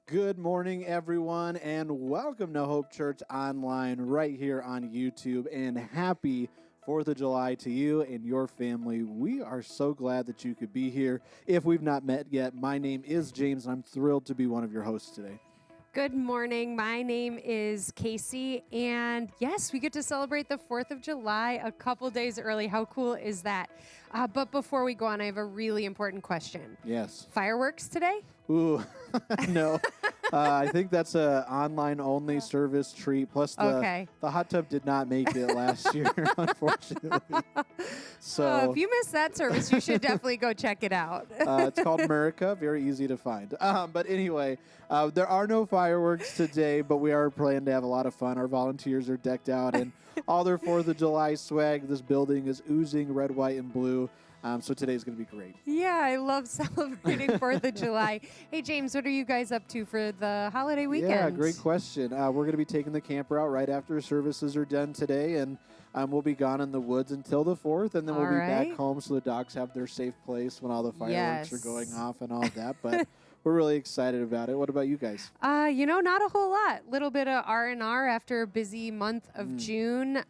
Good morning, everyone, and welcome to Hope Church Online right here on YouTube, and happy 4th of July to you and your family. We are so glad that you could be here. If we've not met yet, my name is James, and I'm thrilled to be one of your hosts today. Good morning. My name is Casey, and yes, we get to celebrate the 4th of July a couple days early. How cool is that? But before we go on, I have a really important question. Yes. Fireworks today? Ooh, no. I think that's a online-only service treat. Plus, the hot tub did not make it last year, unfortunately. So if you missed that service, you should definitely go check it out. It's called America. Very easy to find. But anyway, there are no fireworks today, but we are planning to have a lot of fun. Our volunteers are decked out in all their 4th of July swag. This building is oozing red, white, and blue. So today's going to be great. Yeah, I love celebrating 4th of July. Hey, James, what are you guys up to for the holiday weekend? Yeah, great question. We're going to be taking the camper out right after services are done today, and we'll be gone in the woods until the 4th, and then we'll be back home so the dogs have their safe place when all the fireworks are going off and all of that. But we're really excited about it. What about you guys? Not a whole lot. Little bit of R&R after a busy month of June.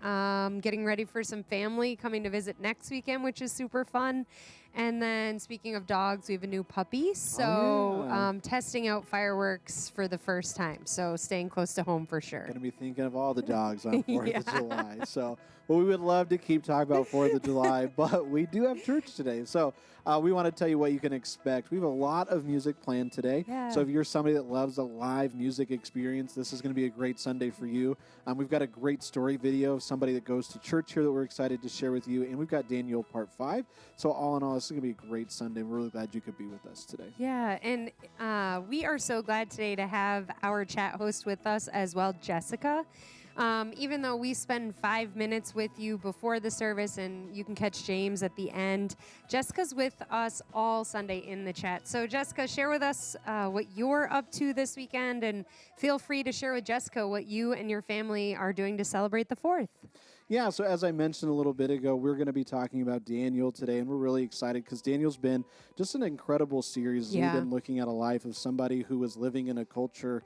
Getting ready for some family coming to visit next weekend, which is super fun. And then speaking of dogs, we have a new puppy. So testing out fireworks for the first time. So staying close to home for sure. Going to be thinking of all the dogs on 4th of July. So we would love to keep talking about 4th of July, but we do have church today. So we want to tell you what you can expect. We have a lot of music planned today. Yeah. So if you're somebody that loves a live music experience, this is going to be a great Sunday for you. We've got a great story video of somebody that goes to church here that we're excited to share with you. And we've got Daniel Part 5. So all in all, this is going to be a great Sunday. We're really glad you could be with us today. Yeah, and we are so glad today to have our chat host with us as well, Jessica. Even though we spend 5 minutes with you before the service and you can catch James at the end, Jessica's with us all Sunday in the chat. So Jessica, share with us what you're up to this weekend, and feel free to share with Jessica what you and your family are doing to celebrate the 4th. Yeah, so as I mentioned a little bit ago, we're going to be talking about Daniel today, and we're really excited because Daniel's been just an incredible series. Yeah. We've been looking at a life of somebody who was living in a culture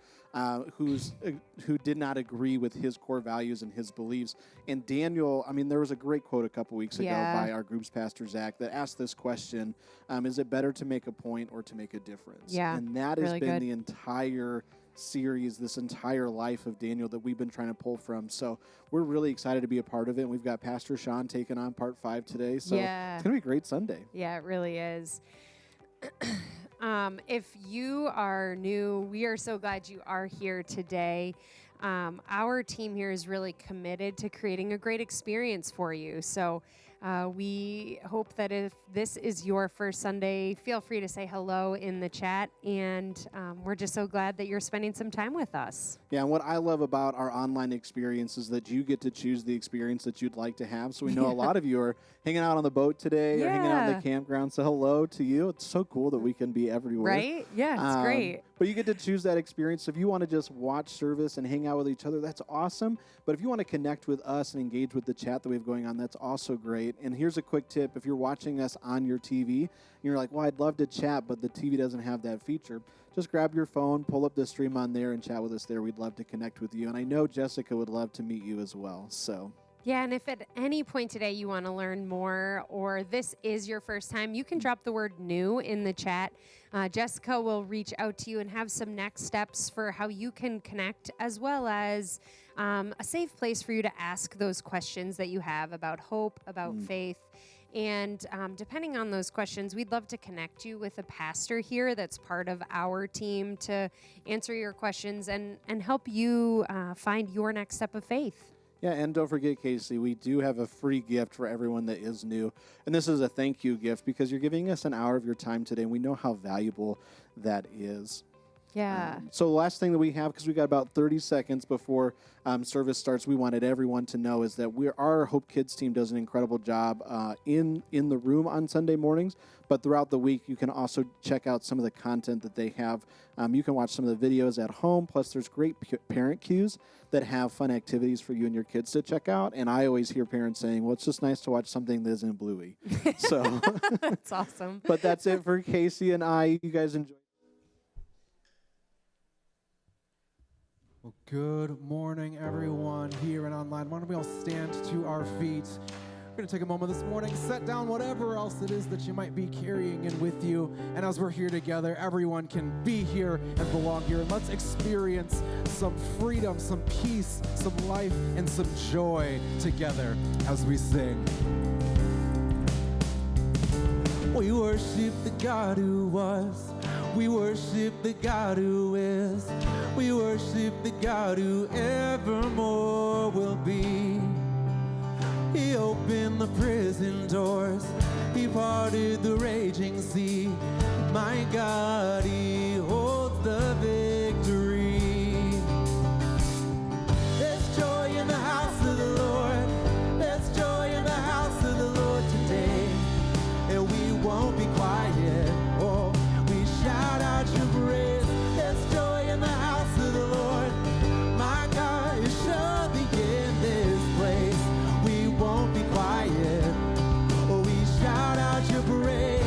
who did not agree with his core values and his beliefs. And Daniel, I mean, there was a great quote a couple weeks ago by our group's pastor, Zach, that asked this question, is it better to make a point or to make a difference? Yeah, and that really has been good. the entire series, this entire life of Daniel that we've been trying to pull from. So we're really excited to be a part of it. And we've got Pastor Sean taking on Part 5 today. So it's going to be a great Sunday. Yeah, it really is. If you are new, we are so glad you are here today. Our team here is really committed to creating a great experience for you. So we hope that if this is your first Sunday, feel free to say hello in the chat. And we're just so glad that you're spending some time with us. Yeah, and what I love about our online experience is that you get to choose the experience that you'd like to have. So we know a lot of you are hanging out on the boat today or hanging out in the campground. So hello to you. It's so cool that we can be everywhere. Right? Yeah, it's great. But you get to choose that experience. So if you want to just watch service and hang out with each other, that's awesome. But if you want to connect with us and engage with the chat that we have going on, that's also great. And here's a quick tip. If you're watching us on your TV, and you're like, well, I'd love to chat, but the TV doesn't have that feature, just grab your phone, pull up the stream on there, and chat with us there. We'd love to connect with you. And I know Jessica would love to meet you as well. So yeah, and if at any point today you want to learn more or this is your first time, you can drop the word new in the chat. Jessica will reach out to you and have some next steps for how you can connect, as well as a safe place for you to ask those questions that you have about hope, about faith. And depending on those questions, we'd love to connect you with a pastor here that's part of our team to answer your questions and help you find your next step of faith. yeah, and don't forget, Casey, we do have a free gift for everyone that is new. And this is a thank you gift because you're giving us an hour of your time today, and we know how valuable that is. Yeah. So the last thing that we have, because we got about 30 seconds before service starts, we wanted everyone to know is that our Hope Kids team does an incredible job in the room on Sunday mornings. But throughout the week, you can also check out some of the content that they have. You can watch some of the videos at home. Plus, there's great parent cues that have fun activities for you and your kids to check out. And I always hear parents saying, well, it's just nice to watch something that isn't bluey. So That's awesome. But that's it for Casey and I. You guys enjoy. Well, good morning, everyone here and online. Why don't we all stand to our feet? We're going to take a moment this morning, set down whatever else it is that you might be carrying in with you. And as we're here together, everyone can be here and belong here. And let's experience some freedom, some peace, some life, and some joy together as we sing. We worship the God who was. We worship the God who is. We worship the God who evermore will be. He opened the prison doors. He parted the raging sea. My God, He holds the victory. There's joy in the house of the Lord. There's joy in the house of the Lord today. And we won't be quiet. Oh, we shout out your praise. There's joy in the house of the Lord. My God is surely in this place. We won't be quiet. Oh, we shout out your praise.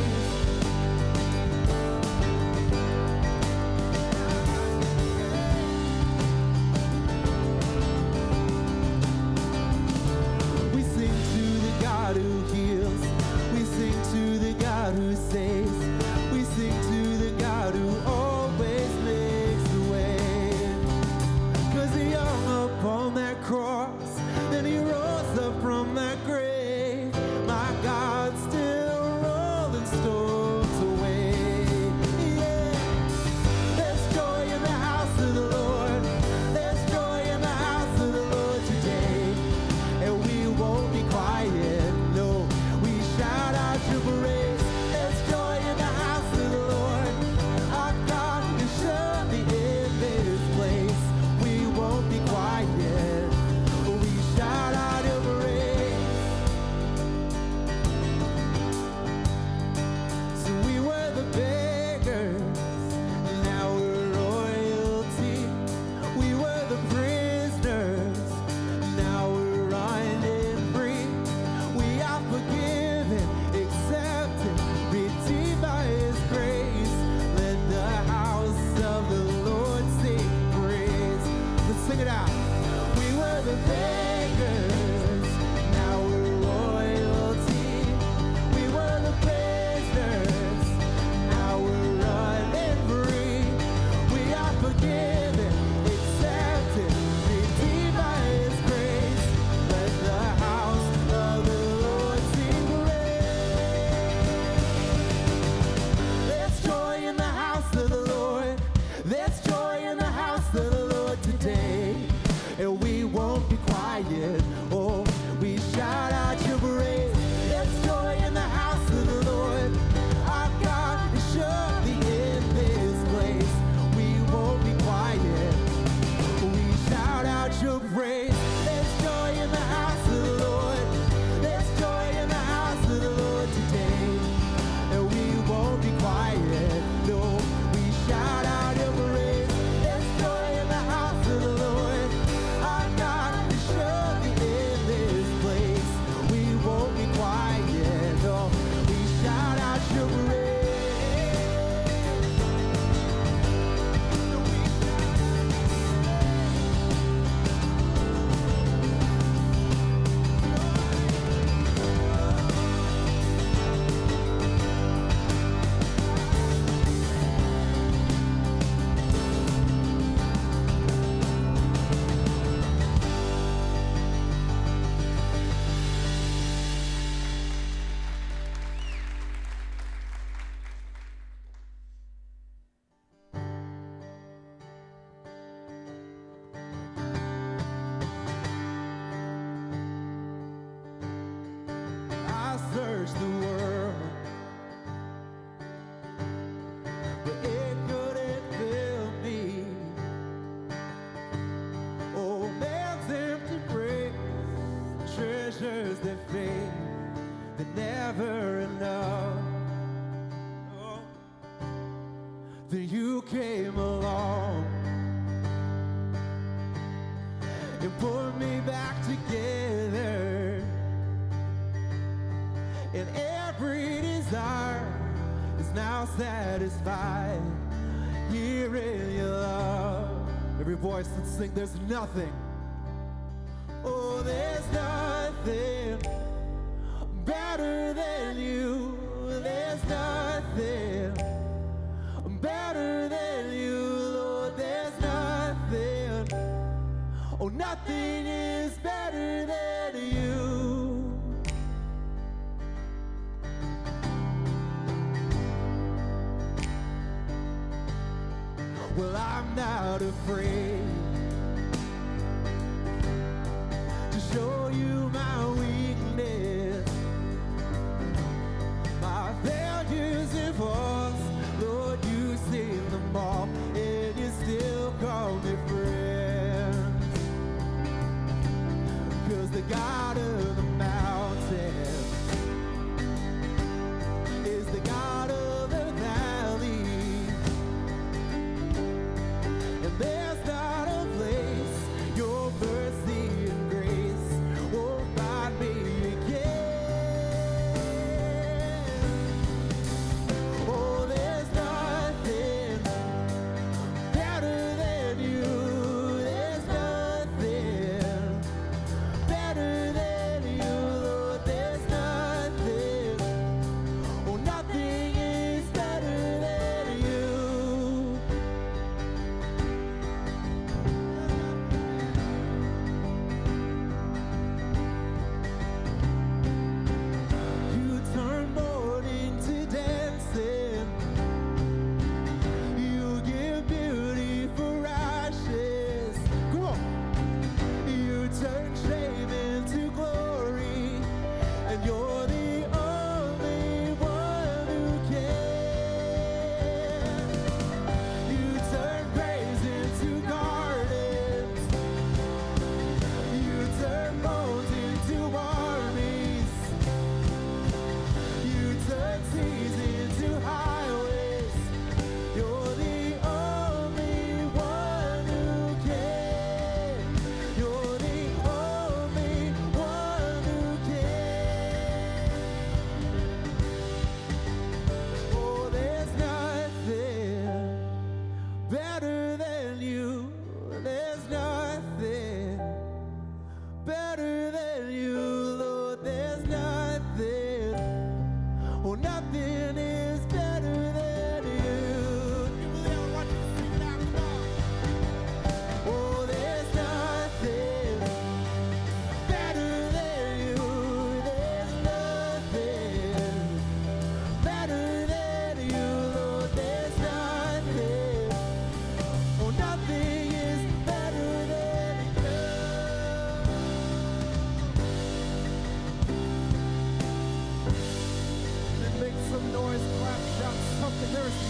forgiven, accepted, redeemed by His grace. Let the house of the Lord sing praise. There's joy in the house of the Lord. There's joy in the house of the Lord today. And we won't be quiet. Oh, we shout out your praise. There's joy in the house of the Lord. Our God is surely in this place. We won't be quiet. We shout out your praise. There's joy in the house of the Lord. There's joy in the house of the Lord today. And we won't be quiet. No, we shout out your praise. There's joy in the house of the Lord. Our God is surely in this place. We won't be quiet. No, we shout out your praise. No, we I searched the world, but it couldn't fill me. Oh, man's empty praise, treasures that fade, that never enough. Oh. Then you came along and put me back together. And every desire is now satisfied here in your love. Every voice, let's sing. There's nothing. Oh, there's nothing better than you. There's nothing better than you, Lord. There's nothing. Oh, nothing is better than you. Well, I'm not afraid to show you my weakness, my failures and faults. Lord, you seen them all, and you still call me friend. 'Cause the God of the mountain is the God of the valley. And there's not a place your mercy and grace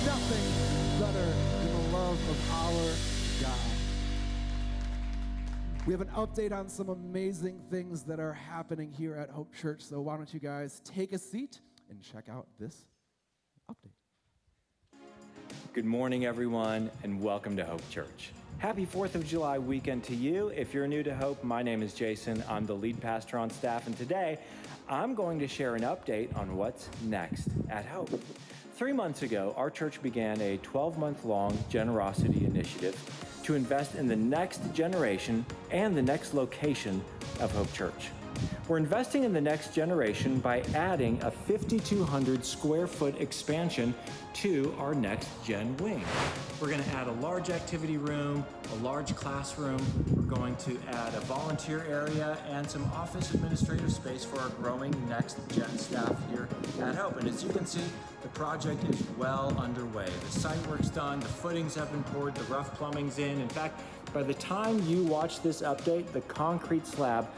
nothing better than the love of our God. We have an update on some amazing things that are happening here at Hope Church, so why don't you guys take a seat and check out this update. Good morning, everyone, and welcome to Hope Church. Happy 4th of July weekend to you. If you're new to Hope, my name is Jason. I'm the lead pastor on staff, and today I'm going to share an update on what's next at Hope. 3 months ago, our church began a 12-month-long generosity initiative to invest in the next generation and the next location of Hope Church. We're investing in the next generation by adding a 5,200 square foot expansion to our next gen wing. We're going to add a large activity room, a large classroom. We're going to add a volunteer area and some office administrative space for our growing next gen staff here at Hope. And as you can see, the project is well underway. The site work's done, the footings have been poured, the rough plumbing's in. In fact, by the time you watch this update, the concrete slab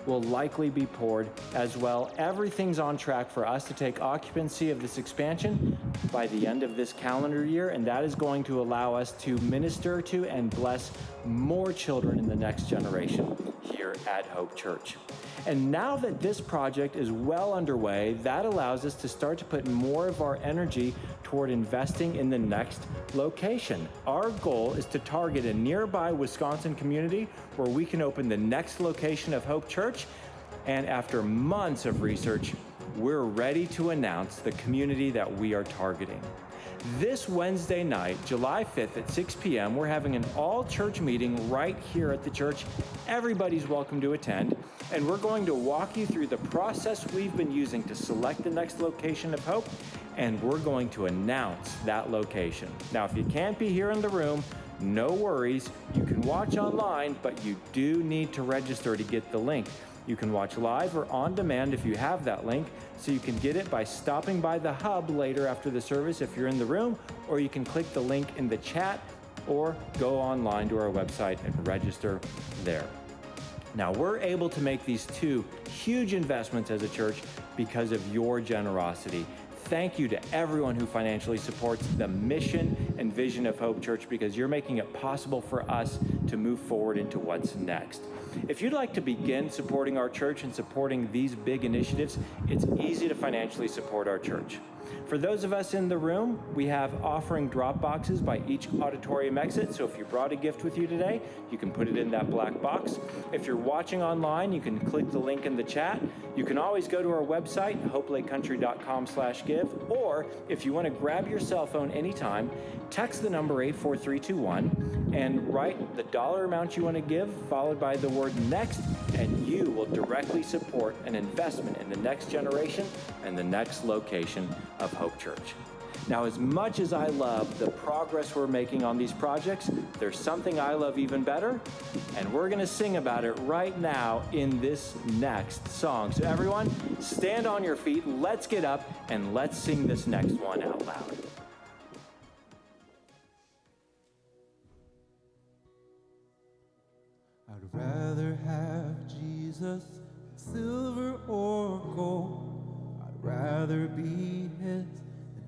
will likely be poured as well. Everything's on track for us to take occupancy of this expansion by the end of this calendar year, and that is going to allow us to minister to and bless more children in the next generation here at Hope Church. And now that this project is well underway, that allows us to start to put more of our energy toward investing in the next location. Our goal is to target a nearby Wisconsin community where we can open the next location of Hope Church. And after months of research, we're ready to announce the community that we are targeting. This Wednesday night, July 5th at 6 p.m., we're having an all-church meeting right here at the church. Everybody's welcome to attend, and we're going to walk you through the process we've been using to select the next location of Hope, and we're going to announce that location. Now, if you can't be here in the room, no worries. You can watch online, but you do need to register to get the link. You can watch live or on demand if you have that link, so you can get it by stopping by the hub later after the service if you're in the room, or you can click the link in the chat or go online to our website and register there. Now, we're able to make these two huge investments as a church because of your generosity. Thank you to everyone who financially supports the mission and vision of Hope Church, because you're making it possible for us to move forward into what's next. If you'd like to begin supporting our church and supporting these big initiatives, it's easy to financially support our church. For those of us in the room, we have offering drop boxes by each auditorium exit. So if you brought a gift with you today, you can put it in that black box. If you're watching online, you can click the link in the chat. You can always go to our website, hopelakecountry.com/give. Or if you want to grab your cell phone anytime, text the number 84321 and write the dollar amount you want to give, followed by the word next, and you will directly support an investment in the next generation and the next location of Hope Church. Now, as much as I love the progress we're making on these projects, there's something I love even better, and we're going to sing about it right now in this next song. So everyone, stand on your feet, let's get up, and let's sing this next one out loud. I'd rather have Jesus than silver or gold. I'd rather be his than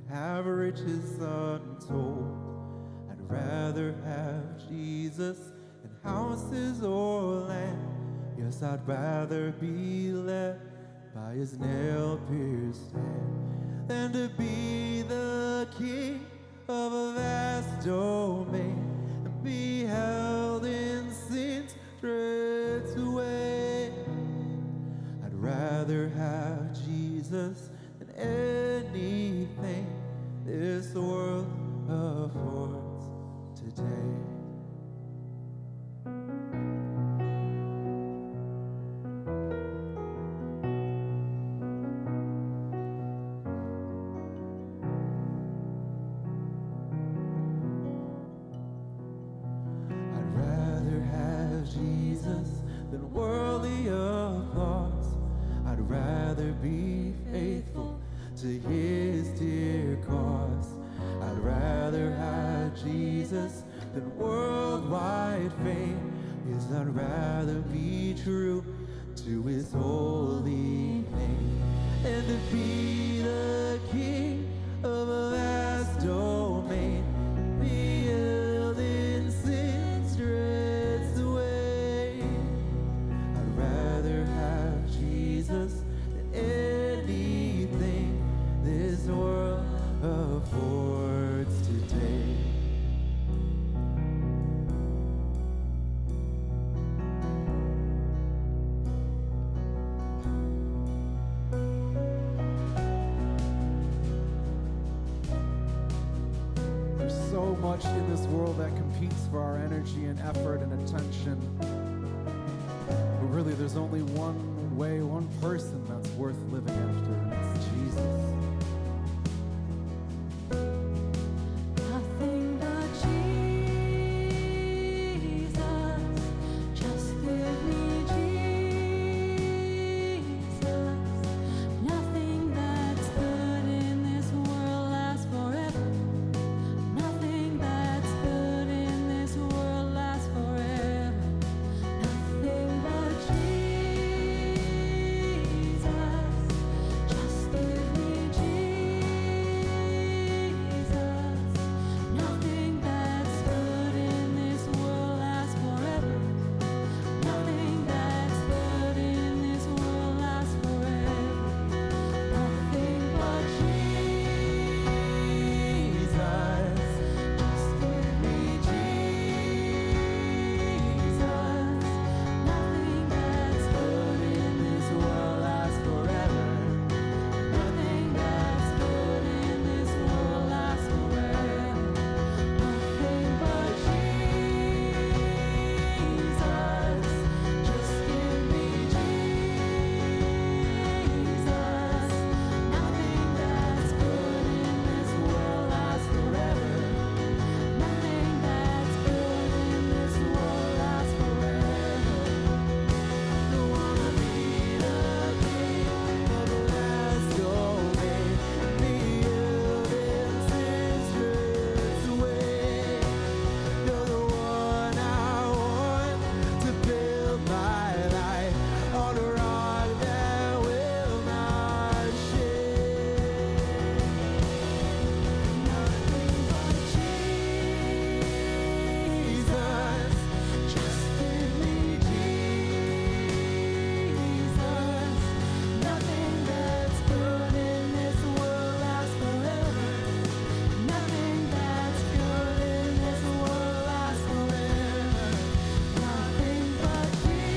have riches untold. I'd rather have Jesus than houses or land. Yes, I'd rather be led by his nail-pierced hand than to be the king of a vast domain and be held in sin's dread away. I'd rather have Jesus than anything this world affords today. I'd rather have Jesus than worldly applause. I'd rather be faithful to his dear cause. I'd rather have Jesus than worldwide fame. Yes, I'd rather be true to his holy name and to be the king of a vast domain much in this world that competes for our energy and effort and attention. But really, there's only one way, one person that's worth living after, and it's Jesus. Nothing but Jesus, just give me Jesus. Nothing that's good in this world lasts forever. Nothing that's good in this world lasts forever. Nothing but Jesus, just give me Jesus. Nothing that's good in this world lasts forever. Nothing that's good in this world lasts forever. Nothing but Jesus, just give me Jesus. Nothing that's good in this world lasts forever. Nothing that's good in this world lasts forever. Nothing but Jesus, just give me Jesus. Nothing that's good in this world lasts forever. Nothing that's good in this world lasts forever. Don't wanna be the king of the last glory. The evidence strips away. You're the one I want to build my life on a rock that will not shake. Nothing but Jesus, just give me Jesus. Nothing that's good in this world lasts forever. Nothing that's good in this world lasts forever. Nothing but Jesus,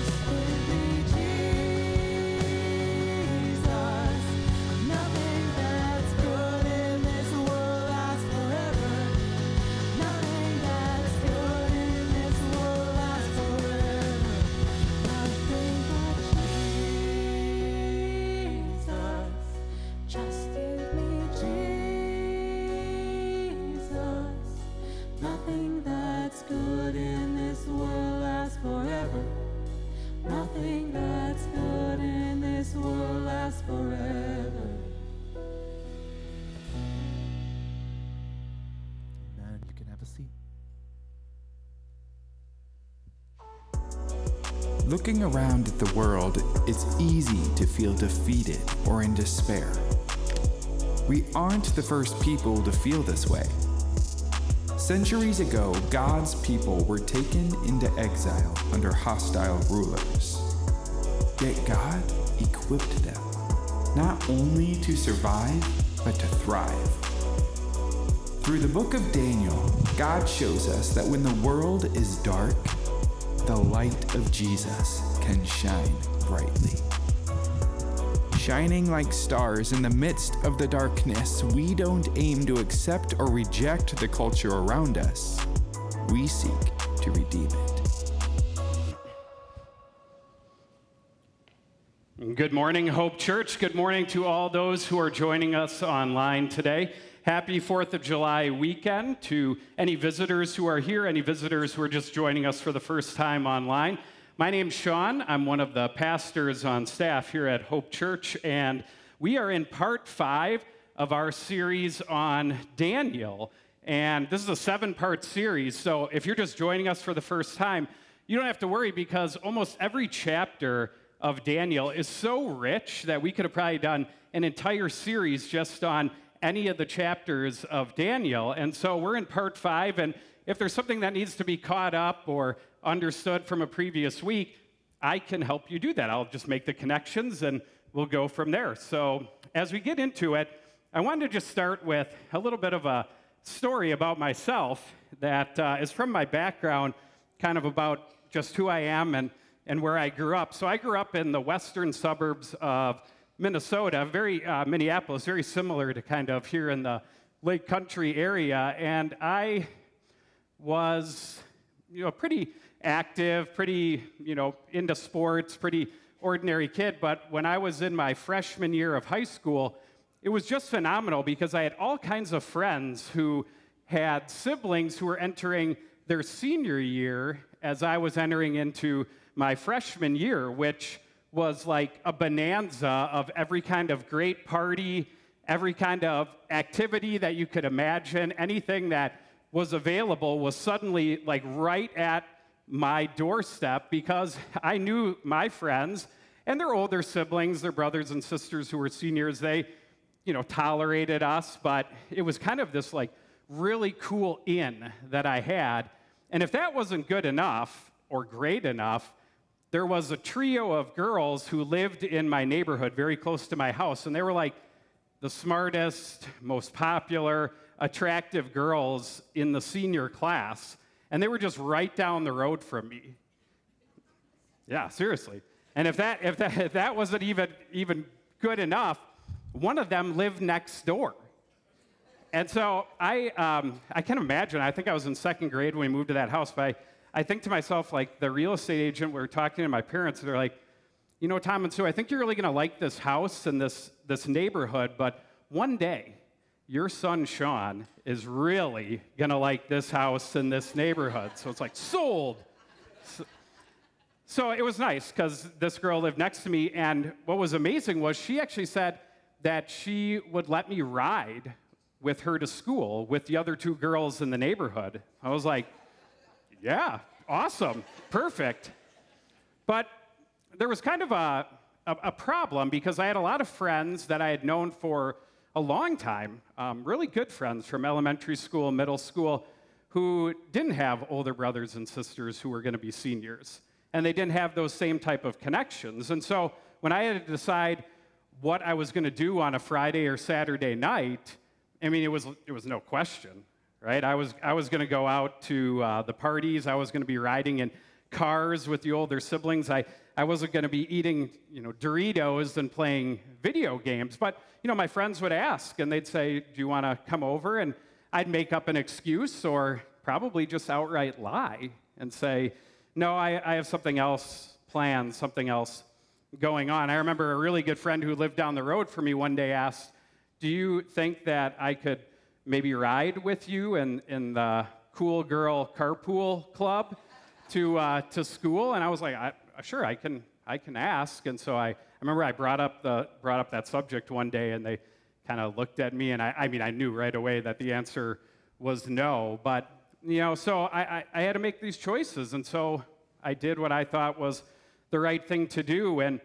just give me Jesus. Nothing that's good in this world lasts forever. Nothing that's good in this world lasts forever. Nothing but Jesus, just give me Jesus. Nothing that's good in this world lasts forever. Nothing that's good in this world lasts forever. Amen. You can have a seat. Looking around at the world, it's easy to feel defeated or in despair. We aren't the first people to feel this way. Centuries ago, God's people were taken into exile under hostile rulers. Yet God equipped them, not only to survive, but to thrive. Through the book of Daniel, God shows us that when the world is dark, the light of Jesus can shine brightly. Shining like stars in the midst of the darkness, we don't aim to accept or reject the culture around us. We seek to redeem it. Good morning, Hope Church. Good morning to all those who are joining us online today. Happy 4th of July weekend to any visitors who are here, any visitors who are just joining us for the first time online. My name's Sean. I'm one of the pastors on staff here at Hope Church, and we are in part 5 of our series on Daniel. And this is a 7-part series, so if you're just joining us for the first time, you don't have to worry because almost every chapter of Daniel is so rich that we could have probably done an entire series just on any of the chapters of Daniel. And so we're in part 5, and if there's something that needs to be caught up or understood from a previous week, I can help you do that. I'll just make the connections and we'll go from there. So as we get into it, I wanted to just start with a little bit of a story about myself that is from my background, kind of about just who I am and where I grew up. So I grew up in the western suburbs of Minnesota, Minneapolis, very similar to kind of here in the Lake Country area, and I was, pretty active, pretty, into sports, pretty ordinary kid. But when I was in my freshman year of high school, it was just phenomenal because I had all kinds of friends who had siblings who were entering their senior year as I was entering into my freshman year, which was like a bonanza of every kind of great party, every kind of activity that you could imagine. Anything that was available was suddenly like right at my doorstep because I knew my friends and their older siblings, their brothers and sisters who were seniors. They, tolerated us, but it was kind of this like really cool in that I had. And if that wasn't good enough or great enough, there was a trio of girls who lived in my neighborhood very close to my house, and they were like the smartest, most popular, attractive girls in the senior class, and they were just right down the road from me. Yeah, seriously. And if that wasn't even good enough, one of them lived next door. And so I can imagine, I think I was in second grade when we moved to that house, but I think to myself, like the real estate agent, we were talking to my parents, and they're like, Tom and Sue, I think you're really gonna like this house and this neighborhood, but one day, your son Sean is really gonna like this house and this neighborhood. So it's like, sold. So it was nice, because this girl lived next to me, and what was amazing was she actually said that she would let me ride with her to school with the other two girls in the neighborhood. I was like, yeah, awesome, perfect. But there was kind of a problem because I had a lot of friends that I had known for a long time, really good friends from elementary school, middle school, who didn't have older brothers and sisters who were going to be seniors. And they didn't have those same type of connections. And so when I had to decide what I was going to do on a Friday or Saturday night, I mean, it was no question, right? I was going to go out to the parties. I was going to be riding in cars with the older siblings. I wasn't going to be eating, Doritos and playing video games. But, my friends would ask, and they'd say, do you want to come over? And I'd make up an excuse or probably just outright lie and say, no, I have something else planned, something else going on. I remember a really good friend who lived down the road from me one day asked, do you think that I could maybe ride with you in the cool girl carpool club to school? And I was like, sure, I can ask. And so I remember I brought up that subject one day, and they kind of looked at me, and I knew right away that the answer was no. But so I had to make these choices, and so I did what I thought was the right thing to do. And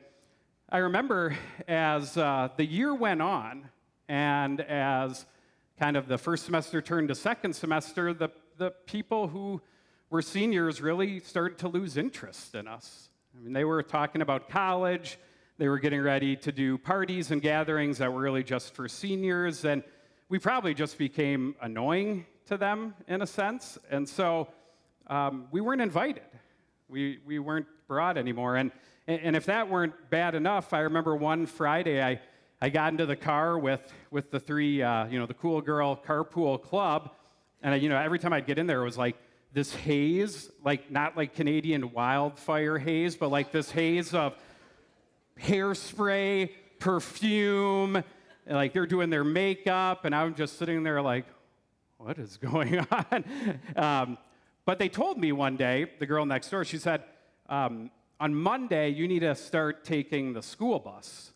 I remember as the year went on, and as kind of the first semester turned to second semester, the people who were seniors really started to lose interest in us. I mean, they were talking about college. They were getting ready to do parties and gatherings that were really just for seniors, and we probably just became annoying to them in a sense. And so we weren't invited. We weren't brought anymore. And if that weren't bad enough, I remember one Friday I got into the car with the three, the cool girl carpool club, and every time I'd get in there, it was like this haze, like not like Canadian wildfire haze, but like this haze of hairspray, perfume, and like they're doing their makeup, and I'm just sitting there like, what is going on? But they told me one day, the girl next door, she said, on Monday, you need to start taking the school bus.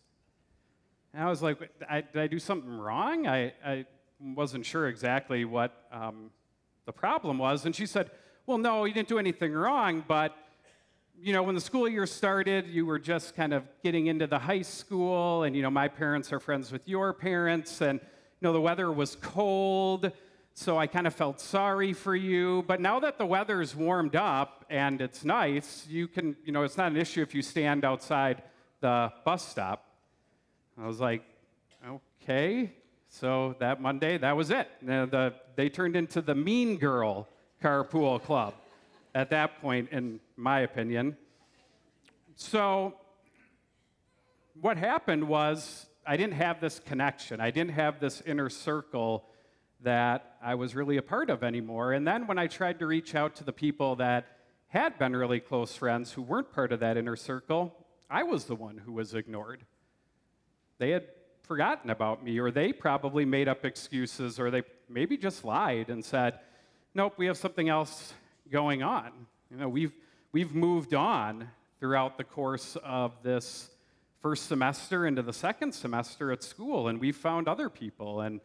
And I was like, did I do something wrong? I wasn't sure exactly what the problem was. And she said, well, no, you didn't do anything wrong, but when the school year started, you were just kind of getting into the high school, and my parents are friends with your parents, and the weather was cold, so I kind of felt sorry for you. But now that the weather's warmed up and it's nice, you can, it's not an issue if you stand outside the bus stop. I was like, okay. So that Monday, that was it. They turned into the mean girl carpool club at that point, in my opinion. So what happened was I didn't have this connection. I didn't have this inner circle that I was really a part of anymore. And then when I tried to reach out to the people that had been really close friends who weren't part of that inner circle, I was the one who was ignored. They had forgotten about me, or they probably made up excuses, or they maybe just lied and said, nope, we have something else going on. You know, we've moved on throughout the course of this first semester into the second semester at school, and we've found other people, and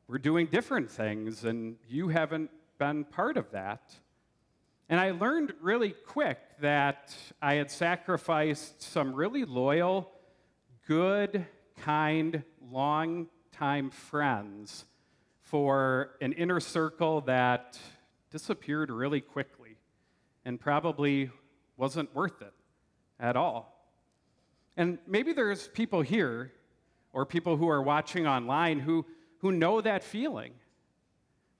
we're doing different things, and you haven't been part of that. And I learned really quick that I had sacrificed some really loyal, good, kind, long-time friends for an inner circle that disappeared really quickly and probably wasn't worth it at all. And maybe there's people here or people who are watching online who know that feeling,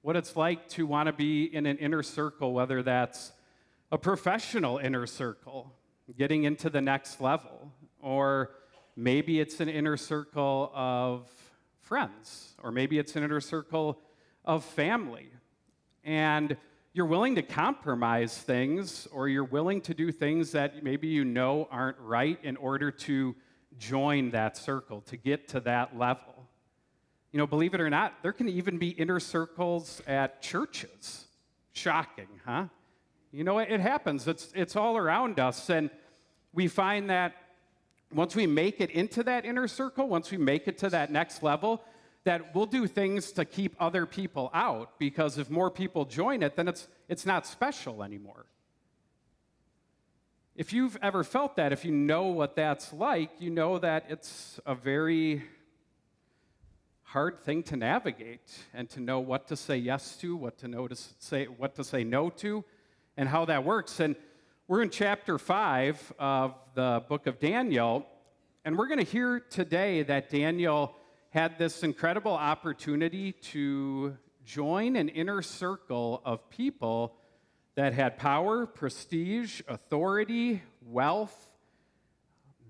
what it's like to want to be in an inner circle, whether that's a professional inner circle, getting into the next level, or maybe it's an inner circle of friends, or maybe it's an inner circle of family. And you're willing to compromise things, or you're willing to do things that maybe you know aren't right in order to join that circle, to get to that level. You know, believe it or not, there can even be inner circles at churches. Shocking, huh? You know, it happens. It's all around us, and we find that once we make it into that inner circle, once we make it to that next level, that we'll do things to keep other people out, because if more people join it, then it's not special anymore. If you've ever felt that, if you know what that's like, you know that it's a very hard thing to navigate, and to know what to say yes to, what to say no to, and how that works. And we're in chapter 5 of the book of Daniel, and we're going to hear today that Daniel had this incredible opportunity to join an inner circle of people that had power, prestige, authority, wealth.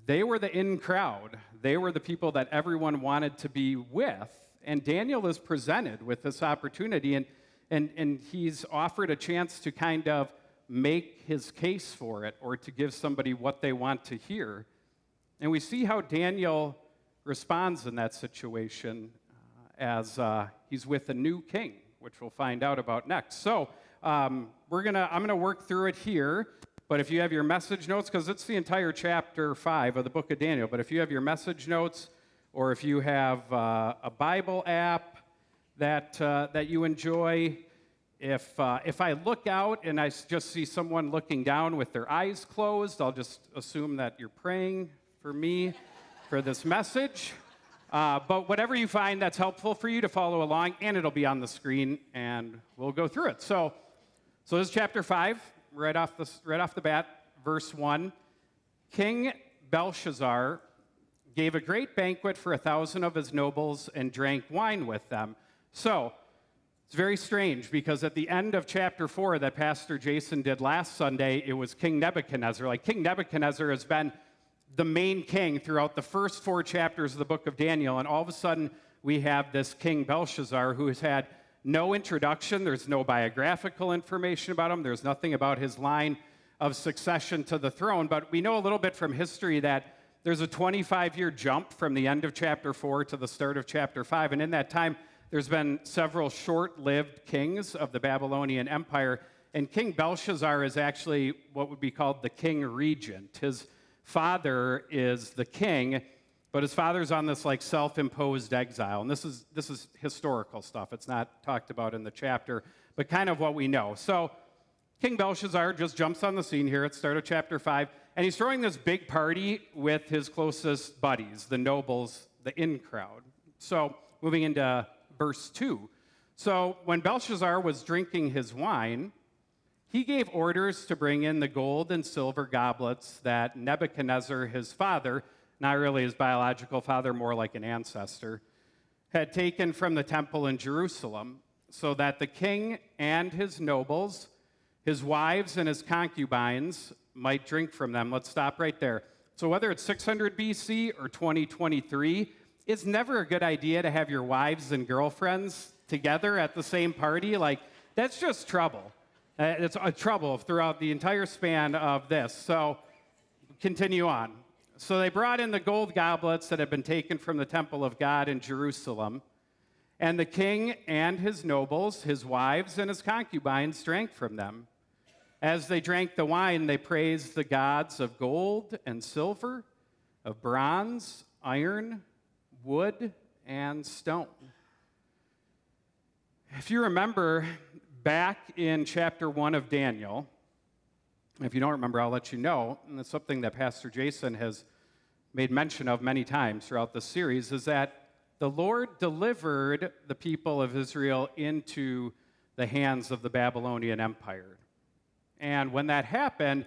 They were the in crowd. They were the people that everyone wanted to be with. And Daniel is presented with this opportunity, and he's offered a chance to kind of make his case for it, or to give somebody what they want to hear. And we see how Daniel responds in that situation as he's with a new king, which we'll find out about next. So I'm gonna work through it here. But if you have your message notes, because it's the entire chapter 5 of the book of Daniel, but if you have your message notes, or if you have a Bible app that you enjoy, if I look out and I just see someone looking down with their eyes closed, I'll just assume that you're praying for me for this message. But whatever you find that's helpful for you to follow along, and it'll be on the screen, and we'll go through it. So this is chapter 5. Right off the bat, verse 1, King Belshazzar gave a great banquet for 1,000 of his nobles and drank wine with them. So it's very strange, because at the end of chapter 4 that Pastor Jason did last Sunday, it was King Nebuchadnezzar. Like, King Nebuchadnezzar has been the main king throughout the first 4 chapters of the book of Daniel, and all of a sudden we have this King Belshazzar who has had no introduction. There's no biographical information about him. There's nothing about his line of succession to the throne. But we know a little bit from history that there's a 25-year jump from the end of chapter 4 to the start of chapter 5. And in that time, there's been several short-lived kings of the Babylonian Empire. And King Belshazzar is actually what would be called the king regent. His father is the king, but his father's on this like self-imposed exile. And this is historical stuff. It's not talked about in the chapter, but kind of what we know. So King Belshazzar just jumps on the scene here at the start of chapter 5, and he's throwing this big party with his closest buddies, the nobles, the in crowd. So moving into verse 2. So when Belshazzar was drinking his wine, he gave orders to bring in the gold and silver goblets that Nebuchadnezzar, his father, not really his biological father, more like an ancestor, had taken from the temple in Jerusalem, so that the king and his nobles, his wives and his concubines might drink from them. Let's stop right there. So whether it's 600 BC or 2023, it's never a good idea to have your wives and girlfriends together at the same party. Like, that's just trouble. It's a trouble throughout the entire span of this. So continue on. So they brought in the gold goblets that had been taken from the temple of God in Jerusalem, and the king and his nobles, his wives, and his concubines drank from them. As they drank the wine, they praised the gods of gold and silver, of bronze, iron, wood, and stone. If you remember back in chapter 1 of Daniel, if you don't remember, I'll let you know, and it's something that Pastor Jason has made mention of many times throughout this series, is that the Lord delivered the people of Israel into the hands of the Babylonian Empire. And when that happened,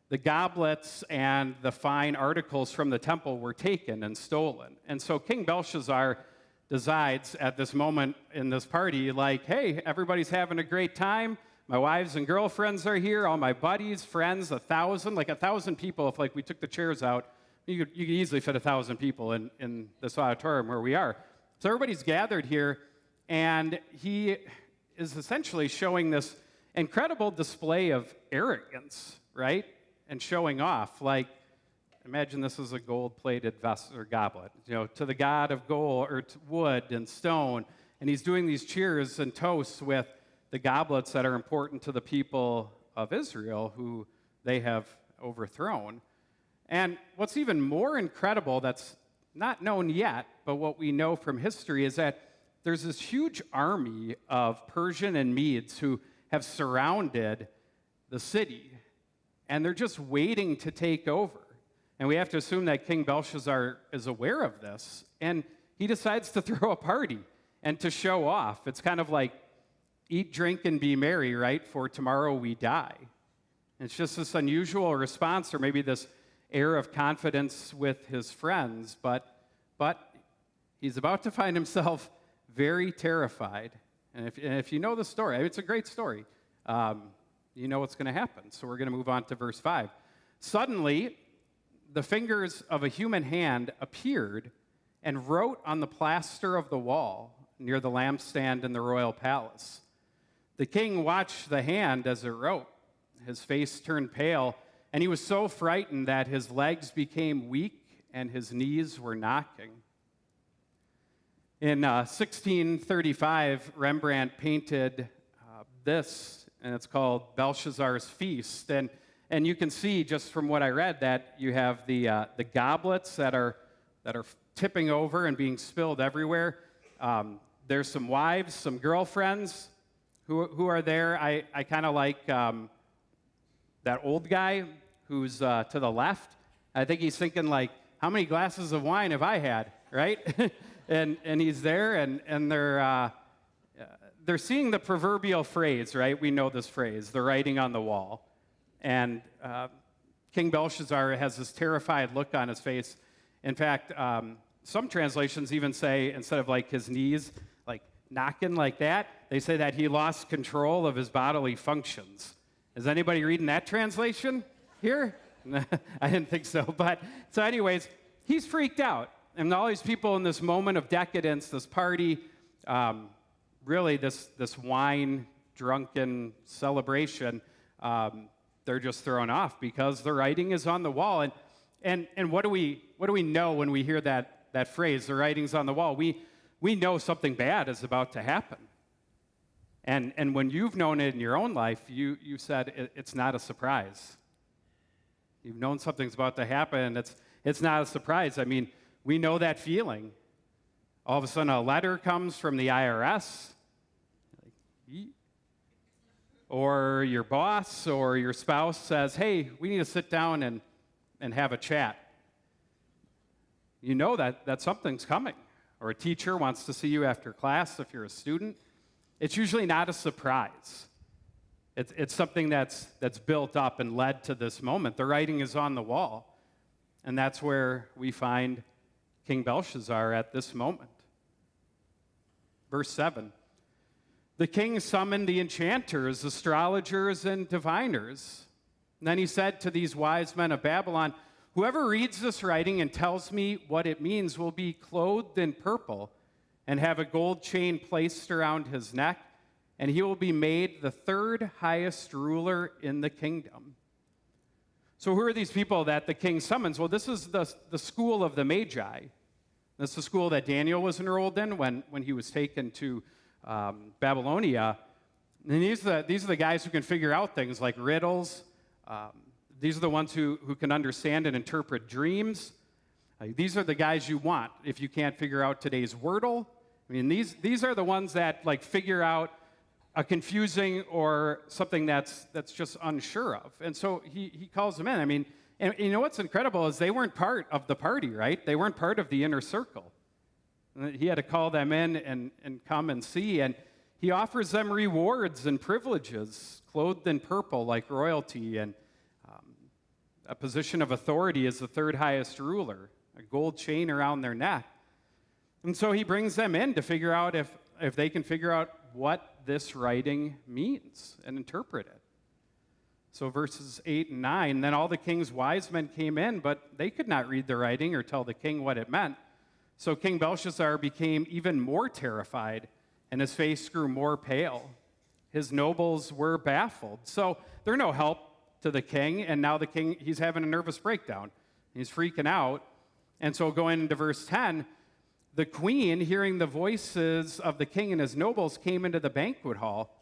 the goblets and the fine articles from the temple were taken and stolen. And so King Belshazzar decides at this moment in this party, like, hey, everybody's having a great time. My wives and girlfriends are here, all my buddies, friends, 1,000 people. If like we took the chairs out, you could easily fit 1,000 people in this auditorium where we are. So everybody's gathered here, and he is essentially showing this incredible display of arrogance, right? And showing off. Like, imagine this is a gold-plated vessel or goblet, to the god of gold or wood and stone. And he's doing these cheers and toasts with the goblets that are important to the people of Israel who they have overthrown. And what's even more incredible that's not known yet, but what we know from history is that there's this huge army of Persian and Medes who have surrounded the city, and they're just waiting to take over. And we have to assume that King Belshazzar is aware of this, and he decides to throw a party and to show off. It's kind of like eat, drink, and be merry, right? For tomorrow we die. And it's just this unusual response, or maybe this air of confidence with his friends, but he's about to find himself very terrified. And if you know the story, it's a great story, you know what's going to happen. So we're going to move on to verse 5. Suddenly, the fingers of a human hand appeared and wrote on the plaster of the wall near the lampstand in the royal palace. The king watched the hand as it wrote. His face turned pale, and he was so frightened that his legs became weak and his knees were knocking. In 1635, Rembrandt painted this, and it's called Belshazzar's Feast. And you can see just from what I read that you have the goblets that are tipping over and being spilled everywhere. There's some wives, some girlfriends who are there. I kind of like that old guy who's to the left. I think he's thinking like, how many glasses of wine have I had, right? and he's there, and they're seeing the proverbial phrase, right? We know this phrase, the writing on the wall. And King Belshazzar has this terrified look on his face. In fact, some translations even say, instead of like his knees like knocking like that, they say that he lost control of his bodily functions. Is anybody reading that translation here? I didn't think so. But so anyways, he's freaked out. And all these people in this moment of decadence, this party, really this wine drunken celebration, they're just thrown off because the writing is on the wall. And what do we know when we hear that phrase, the writing's on the wall? We know something bad is about to happen. And when you've known it in your own life, you said it's not a surprise. You've known something's about to happen, it's not a surprise. I mean, we know that feeling. All of a sudden, a letter comes from the IRS, or your boss or your spouse says, hey, we need to sit down and have a chat. You know that something's coming. Or a teacher wants to see you after class if you're a student. It's usually not a surprise. It's something that's built up and led to this moment. The writing is on the wall. And that's where we find King Belshazzar at this moment. Verse 7. The king summoned the enchanters, astrologers, and diviners. And then he said to these wise men of Babylon, Whoever reads this writing and tells me what it means will be clothed in purple and have a gold chain placed around his neck, and he will be made the third highest ruler in the kingdom. So who are these people that the king summons? Well, this is the school of the Magi. That's the school that Daniel was enrolled in when he was taken to Babylonia. And these are the guys who can figure out things like riddles. These are the ones who can understand and interpret dreams. These are the guys you want if you can't figure out today's Wordle. I mean, these are the ones that like figure out a confusing or something that's just unsure of. And so he calls them in. I mean, and you know what's incredible is they weren't part of the party, right? They weren't part of the inner circle. He had to call them in and come and see. And he offers them rewards and privileges, clothed in purple like royalty, and a position of authority as the third highest ruler, a gold chain around their neck. And so he brings them in to figure out if they can figure out what this writing means and interpret it. So verses 8 and 9, then all the king's wise men came in, but they could not read the writing or tell the king what it meant. So King Belshazzar became even more terrified, and his face grew more pale. His nobles were baffled. So they're no help to the king, and now the king, he's having a nervous breakdown. He's freaking out. And so going into verse 10, the queen, hearing the voices of the king and his nobles, came into the banquet hall.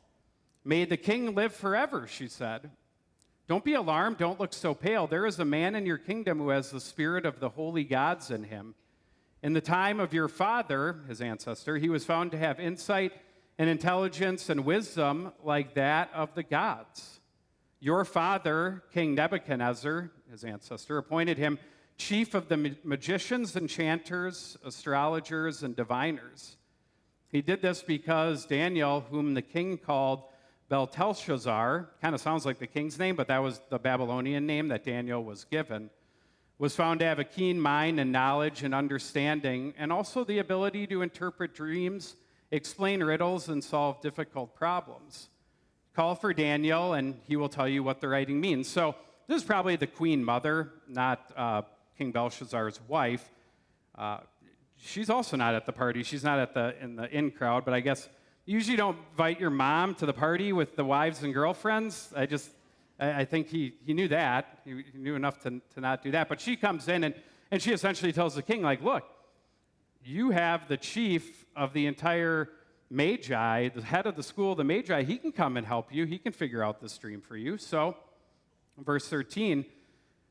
May the king live forever, she said. Don't be alarmed, don't look so pale. There is a man in your kingdom who has the spirit of the holy gods in him. In the time of your father, his ancestor, he was found to have insight and intelligence and wisdom like that of the gods. Your father, King Nebuchadnezzar, his ancestor, appointed him chief of the magicians, enchanters, astrologers, and diviners. He did this because Daniel, whom the king called Belteshazzar, kind of sounds like the king's name, but that was the Babylonian name that Daniel was given, was found to have a keen mind and knowledge and understanding, and also the ability to interpret dreams, explain riddles, and solve difficult problems. Call for Daniel, and he will tell you what the writing means. So this is probably the queen mother, not King Belshazzar's wife. She's also not at the party. She's not in the in crowd, but I guess you usually don't invite your mom to the party with the wives and girlfriends. I think he knew that. He knew enough to not do that. But she comes in, and she essentially tells the king, like, look, you have the chief of the entire Magi, the head of the school of the Magi. He can come and help you. He can figure out this dream for you. So, verse 13,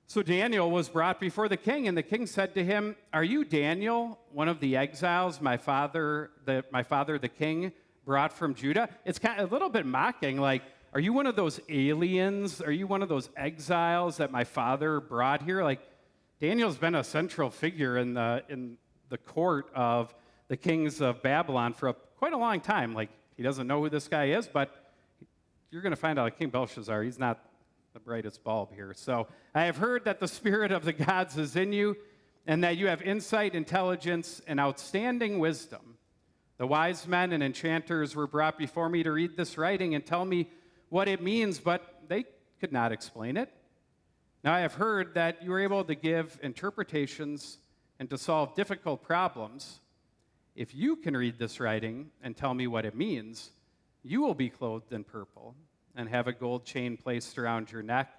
so Daniel was brought before the king, and the king said to him, are you Daniel, one of the exiles my father the king brought from Judah? It's kind of a little bit mocking, like, are you one of those aliens? Are you one of those exiles that my father brought here? Like, Daniel's been a central figure in the court of the kings of Babylon for quite a long time. Like, he doesn't know who this guy is, but you're going to find out King Belshazzar, he's not the brightest bulb here. So I have heard that the spirit of the gods is in you, and that you have insight, intelligence, and outstanding wisdom. The wise men and enchanters were brought before me to read this writing and tell me what it means, but they could not explain it. Now I have heard that you are able to give interpretations and to solve difficult problems. If you can read this writing and tell me what it means, you will be clothed in purple and have a gold chain placed around your neck,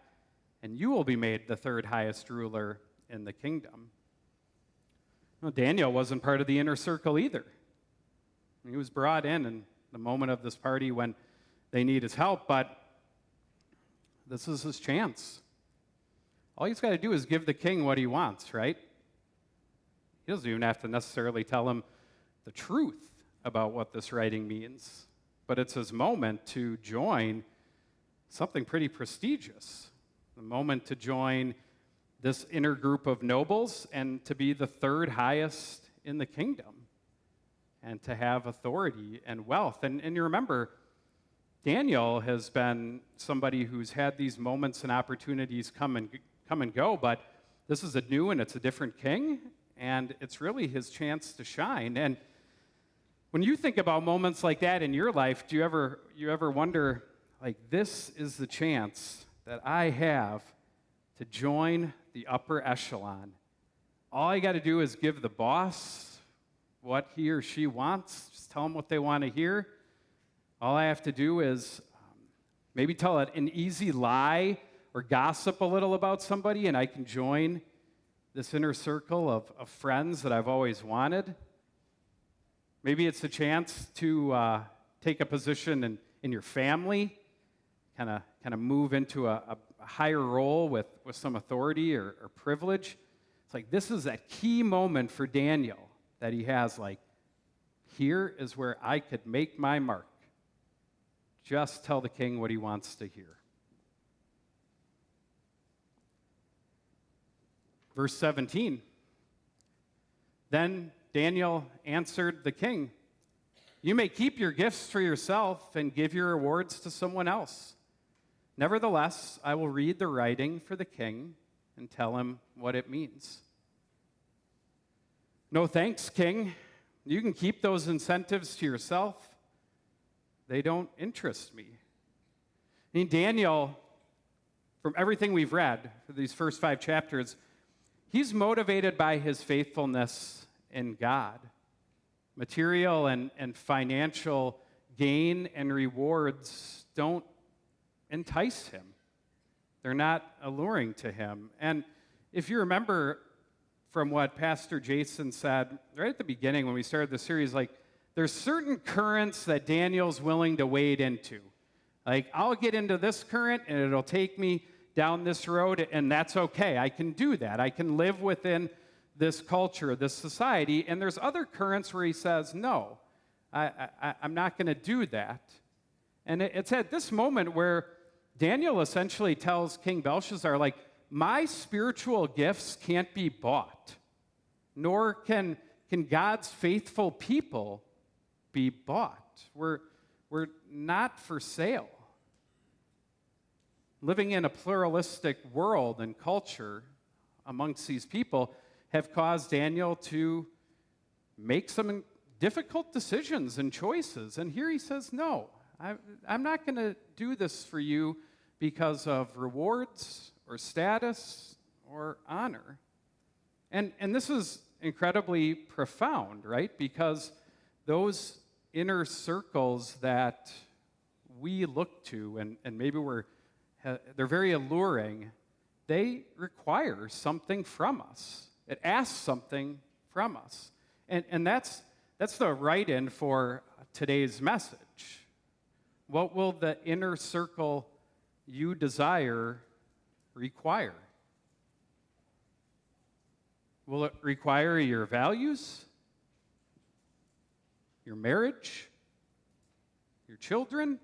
and you will be made the third highest ruler in the kingdom. Well, Daniel wasn't part of the inner circle either. He was brought in the moment of this party when they need his help, but this is his chance. All he's got to do is give the king what he wants, right? He doesn't even have to necessarily tell him the truth about what this writing means, but it's his moment to join something pretty prestigious, the moment to join this inner group of nobles and to be the third highest in the kingdom and to have authority and wealth. And you remember, Daniel has been somebody who's had these moments and opportunities come and go, but this is a new and it's a different king, and it's really his chance to shine. And when you think about moments like that in your life, do you ever wonder, like, this is the chance that I have to join the the upper echelon. All I got to do is give the boss what he or she wants, just tell them what they want to hear. All I have to do is maybe tell it an easy lie or gossip a little about somebody, and I can join this inner circle of friends that I've always wanted. Maybe it's a chance to take a position in your family, kind of move into a higher role with some authority or privilege. It's like this is that key moment for Daniel that he has, like, here is where I could make my mark. Just tell the king what he wants to hear. Verse 17. Then Daniel answered the king, "You may keep your gifts for yourself and give your rewards to someone else. Nevertheless, I will read the writing for the king and tell him what it means." "No thanks, king. You can keep those incentives to yourself. They don't interest me." I mean, Daniel, from everything we've read for these first 5 chapters, he's motivated by his faithfulness in God. Material and financial gain and rewards don't entice him. They're not alluring to him. And if you remember from what Pastor Jason said right at the beginning when we started the series, like, there's certain currents that Daniel's willing to wade into. Like, I'll get into this current and it'll take me down this road, and that's okay. I can do that. I can live within this culture, this society. And there's other currents where he says, no, I'm not going to do that. And it's at this moment where Daniel essentially tells King Belshazzar, like, my spiritual gifts can't be bought, nor can God's faithful people be bought. We're not for sale. Living in a pluralistic world and culture amongst these people have caused Daniel to make some difficult decisions and choices. And here he says, no, I'm not going to do this for you because of rewards or status or honor. And this is incredibly profound, right? Because those inner circles that we look to, and maybe they're very alluring, they require something from us. It asks something from us. And that's the write-in for today's message. What will the inner circle you desire require? Will it require your values, your marriage, your children,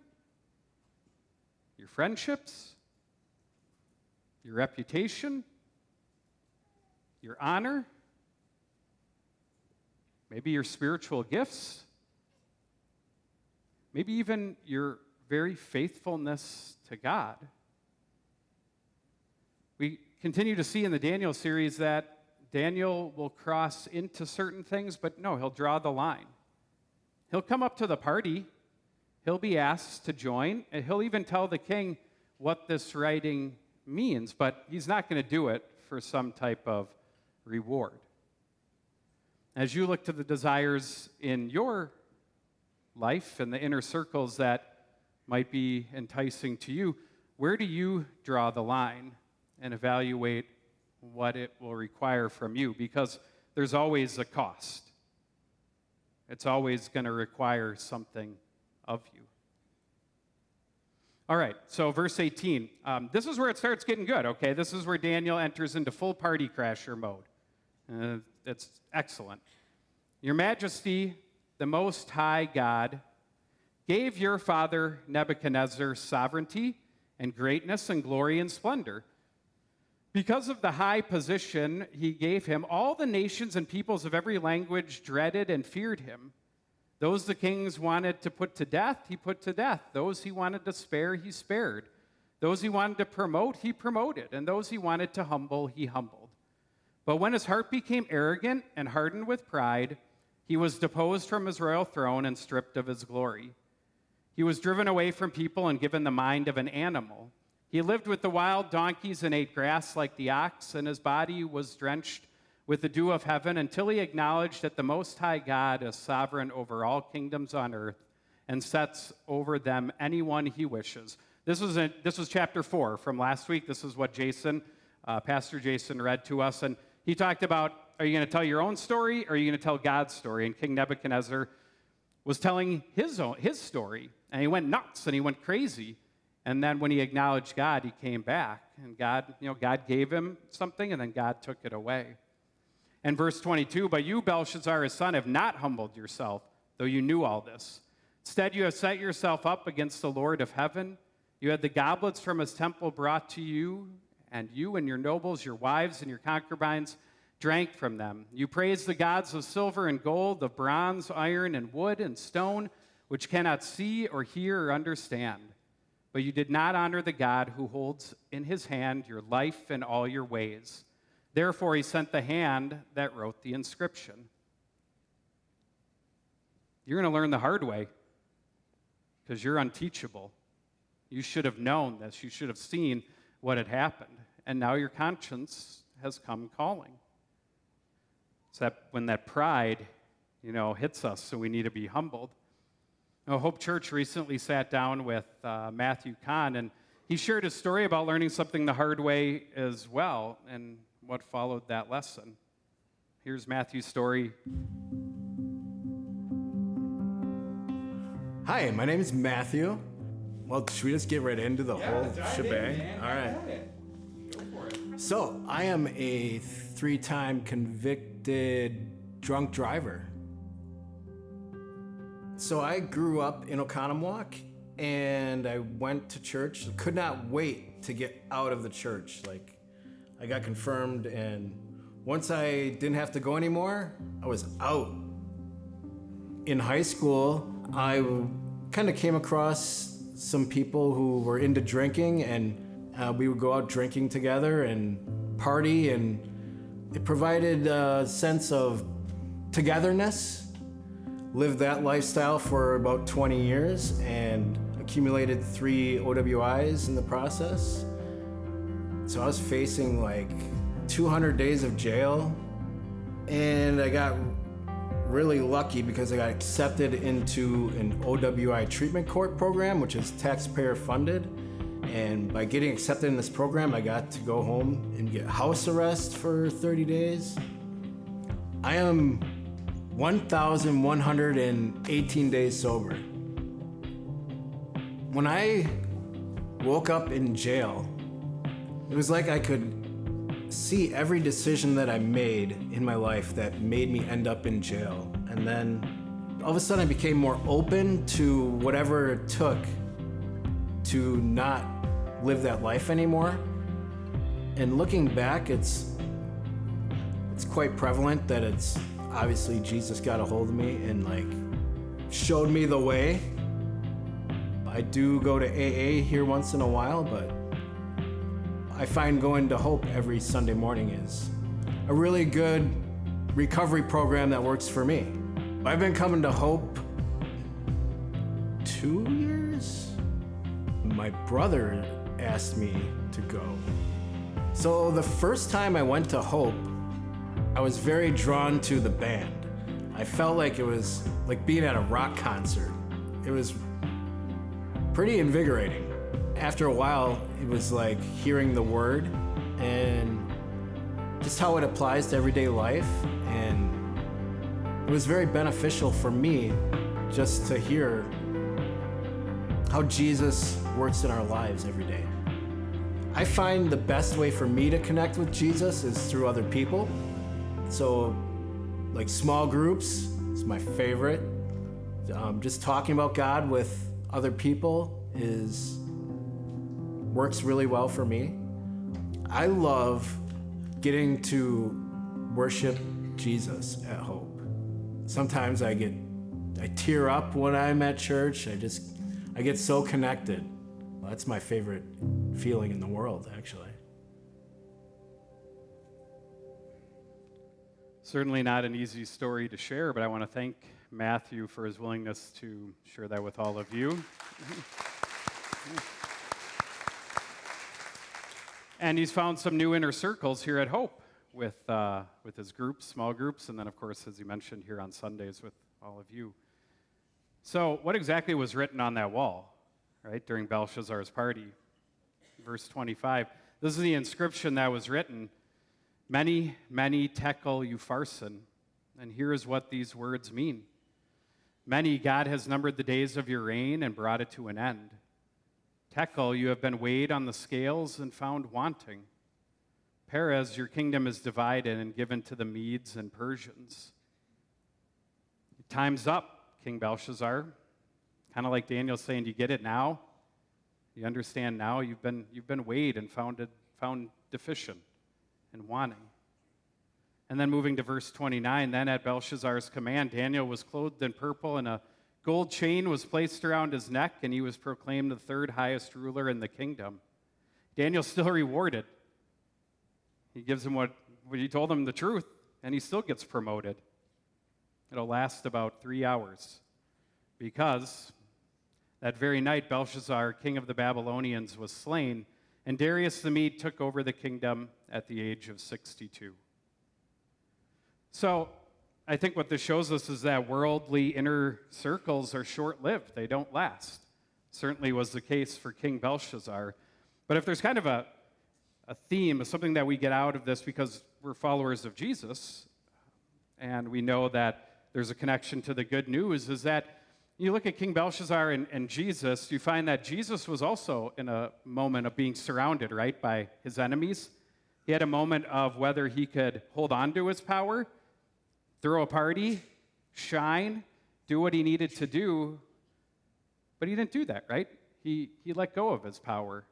your friendships, your reputation, your honor, maybe your spiritual gifts, maybe even your very faithfulness to God? We continue to see in the Daniel series that Daniel will cross into certain things, but no, he'll draw the line. He'll come up to the party, he'll be asked to join, and he'll even tell the king what this writing means, but he's not going to do it for some type of reward. As you look to the desires in your life and the inner circles that might be enticing to you, where do you draw the line and evaluate what it will require from you? Because there's always a cost. It's always going to require something of you. All right, so verse 18. This is where it starts getting good, okay? This is where Daniel enters into full party crasher mode. It's excellent. Your Majesty, the Most High God, gave your father Nebuchadnezzar sovereignty and greatness and glory and splendor. Because of the high position he gave him, all the nations and peoples of every language dreaded and feared him. Those the kings wanted to put to death, he put to death. Those he wanted to spare, he spared. Those he wanted to promote, he promoted. And those he wanted to humble, he humbled. But when his heart became arrogant and hardened with pride, he was deposed from his royal throne and stripped of his glory. He was driven away from people and given the mind of an animal. He lived with the wild donkeys and ate grass like the ox, and his body was drenched with the dew of heaven until he acknowledged that the Most High God is sovereign over all kingdoms on earth and sets over them anyone he wishes. This was chapter 4 from last week. This is what Pastor Jason read to us, and he talked about, are you going to tell your own story, or are you going to tell God's story? And King Nebuchadnezzar was telling his story, and he went nuts and he went crazy. And then when he acknowledged God, he came back, and God gave him something, and then God took it away. And verse 22, but you, Belshazzar, his son, have not humbled yourself, though you knew all this. Instead, you have set yourself up against the Lord of heaven. You had the goblets from his temple brought to you and your nobles, your wives, and your concubines drank from them. You praised the gods of silver and gold, of bronze, iron, and wood, and stone, which cannot see or hear or understand. But you did not honor the God who holds in his hand your life and all your ways. Therefore, he sent the hand that wrote the inscription. You're going to learn the hard way because you're unteachable. You should have known this. You should have seen what had happened. And now your conscience has come calling. It's that when that pride, hits us, so we need to be humbled. Hope Church recently sat down with Matthew Kahn, and he shared his story about learning something the hard way as well, and what followed that lesson. Here's Matthew's story. Hi, my name is Matthew. Well, should we just get right into the whole shebang? All right. So, I am a 3-time convicted drunk driver. So I grew up in Oconomowoc, and I went to church. Could not wait to get out of the church. I got confirmed, and once I didn't have to go anymore, I was out. In high school, I kind of came across some people who were into drinking, and we would go out drinking together and party, and it provided a sense of togetherness. Lived that lifestyle for about 20 years and accumulated 3 OWIs in the process. So I was facing 200 days of jail, and I got really lucky because I got accepted into an OWI treatment court program, which is taxpayer funded. And by getting accepted in this program, I got to go home and get house arrest for 30 days. I am 1,118 days sober. When I woke up in jail, it was like I could see every decision that I made in my life that made me end up in jail. And then all of a sudden I became more open to whatever it took to not live that life anymore. And looking back, it's quite prevalent that it's obviously Jesus got a hold of me and showed me the way. I do go to AA here once in a while, but I find going to Hope every Sunday morning is a really good recovery program that works for me. I've been coming to Hope 2 years. My brother asked me to go. So the first time I went to Hope, I was very drawn to the band. I felt like it was like being at a rock concert. It was pretty invigorating. After a while, it was like hearing the word and just how it applies to everyday life. And it was very beneficial for me just to hear how Jesus works in our lives every day. I find the best way for me to connect with Jesus is through other people. So, like small groups is my favorite. Just talking about God with other people works really well for me. I love getting to worship Jesus at Hope. Sometimes I tear up when I'm at church. I get so connected. That's my favorite feeling in the world, actually. Certainly not an easy story to share, but I want to thank Matthew for his willingness to share that with all of you. And he's found some new inner circles here at Hope with his groups, small groups, and then, of course, as he mentioned, here on Sundays with all of you. So what exactly was written on that wall, right, during Belshazzar's party? Verse 25. This is the inscription that was written. Many, many tekel upharsin. And here is what these words mean. Many, God has numbered the days of your reign and brought it to an end. Tekel, you have been weighed on the scales and found wanting. Perez, your kingdom is divided and given to the Medes and Persians. Time's up, King Belshazzar. Kind of like Daniel saying, do you get it now? You understand now? You've been weighed and found deficient and wanting. And then moving to verse 29, then at Belshazzar's command, Daniel was clothed in purple, and a gold chain was placed around his neck, and he was proclaimed the third highest ruler in the kingdom. Daniel's still rewarded. He gives him what he told him the truth, and he still gets promoted. It'll last about 3 hours, because that very night Belshazzar, king of the Babylonians, was slain, and Darius the Mede took over the kingdom at the age of 62. So I think what this shows us is that worldly inner circles are short-lived. They don't last. Certainly was the case for King Belshazzar. But if there's kind of a theme, something that we get out of this because we're followers of Jesus, and we know that there's a connection to the good news, is that you look at King Belshazzar and Jesus, you find that Jesus was also in a moment of being surrounded, right, by his enemies. He had a moment of whether he could hold on to his power, throw a party, shine, do what he needed to do, but he didn't do that, right? He let go of his power.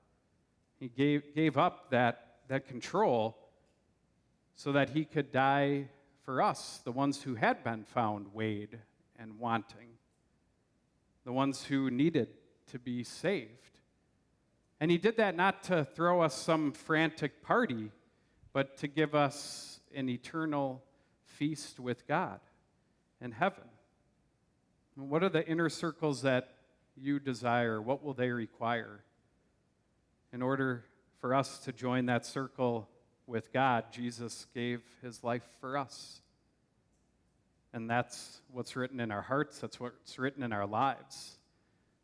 He gave up that control so that he could die for us, the ones who had been found weighed and wanting, the ones who needed to be saved. And he did that not to throw us some frantic party, but to give us an eternal feast with God in heaven. What are the inner circles that you desire? What will they require? In order for us to join that circle with God, Jesus gave his life for us. And that's what's written in our hearts. That's what's written in our lives.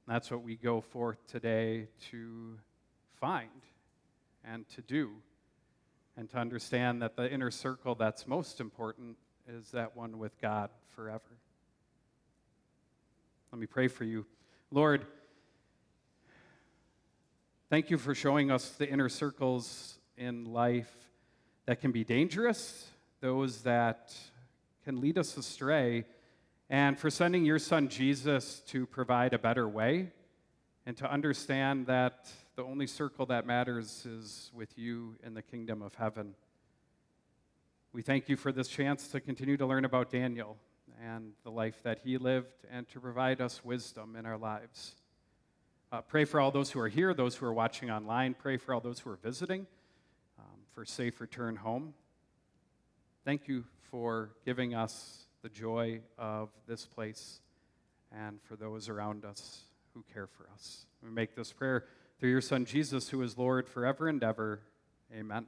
And that's what we go forth today to find and to do, and to understand that the inner circle that's most important is that one with God forever. Let me pray for you. Lord, thank you for showing us the inner circles in life that can be dangerous, those that can lead us astray, and for sending your son Jesus to provide a better way, and to understand that the only circle that matters is with you in the kingdom of heaven. We thank you for this chance to continue to learn about Daniel and the life that he lived, and to provide us wisdom in our lives. Pray for all those who are here, those who are watching online. Pray for all those who are visiting, for safe return home. Thank you for giving us the joy of this place, and for those around us who care for us. We make this prayer through your Son, Jesus, who is Lord forever and ever. Amen.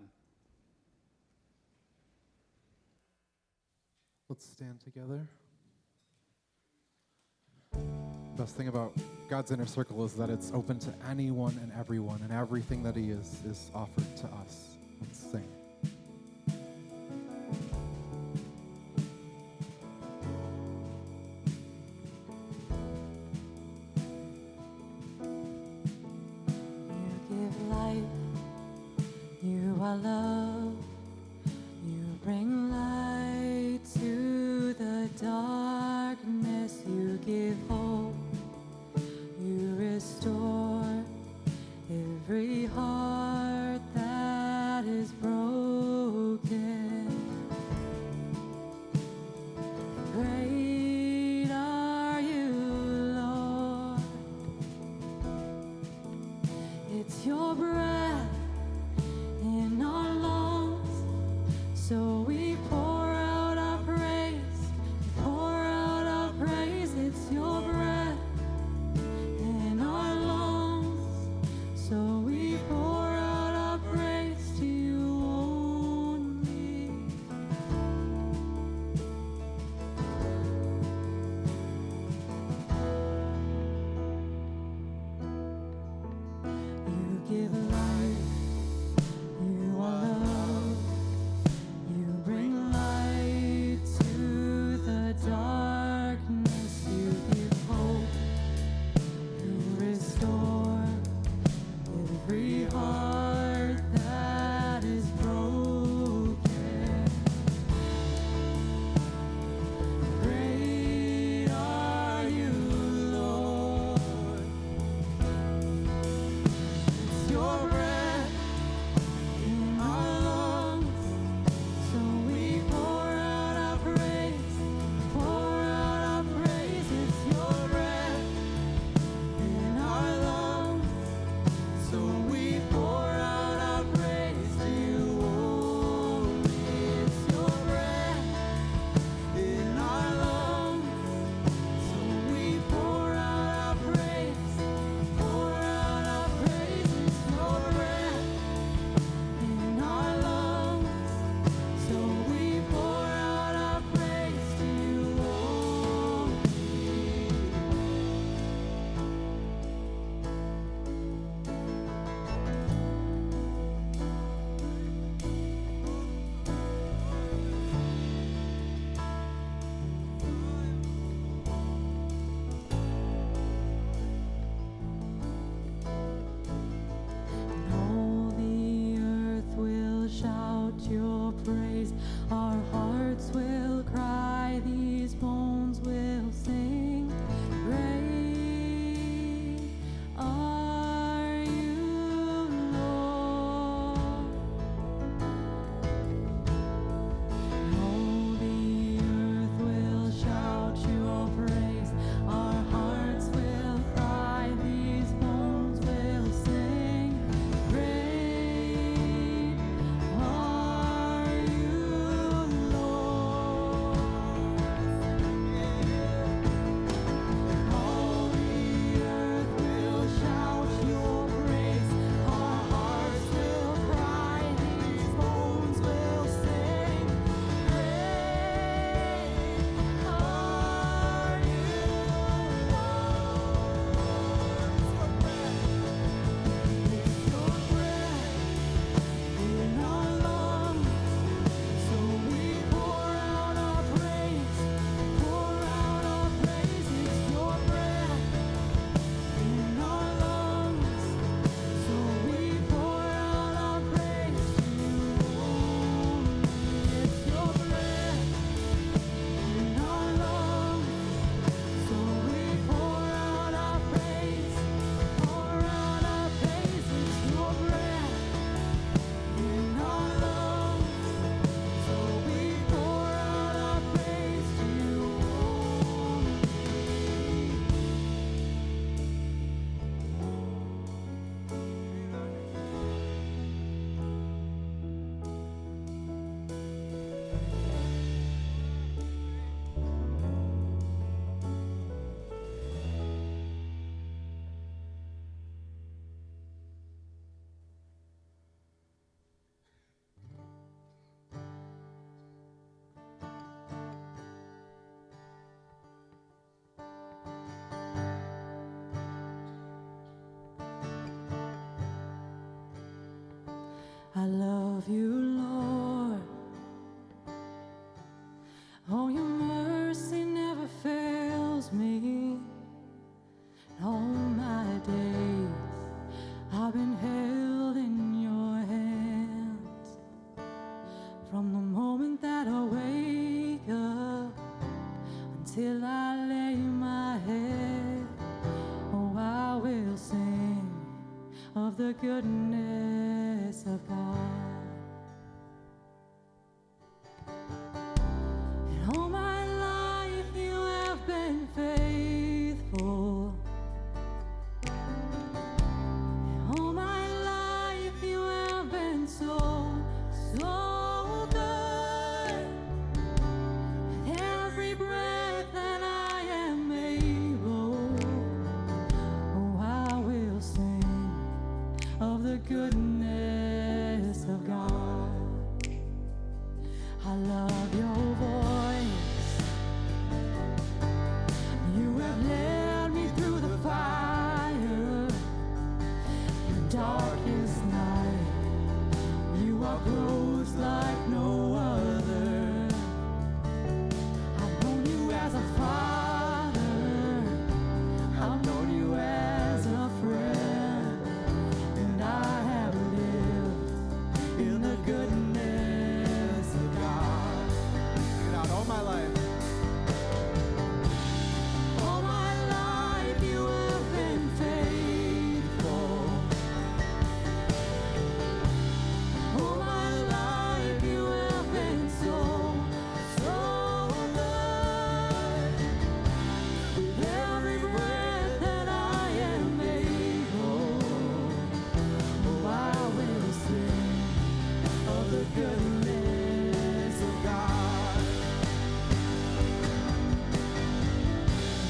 Let's stand together. Best thing about God's inner circle is that it's open to anyone and everyone, and everything that he is offered to us. Let's sing. You give life, you are love, you bring light to the darkness, you give hope, you restore every heart that is broken. Great are you, Lord. It's your breath in our lungs, so we pour out our praise, pour out our praise. It's your breath in our lungs, so we pour out our praise, I love you, Lord. Oh, your mercy never fails me. All my days I've been held in your hands. From the moment that I wake up until I lay my head, oh, I will sing of the goodness of God. And all my life you have been faithful. And all my life you have been so, so good. With every breath that I am able, oh, I will sing of the goodness of God. I love your voice. You have led me through the fire, in darkest night. You are close like no other. I've known you as a father. I've known you as a friend. And I have lived in the goodness of God. Sing it out all my life. All my life you have been faithful. All my life you have been so, so good. With every breath that I am able, oh, I will sing of the goodness of God.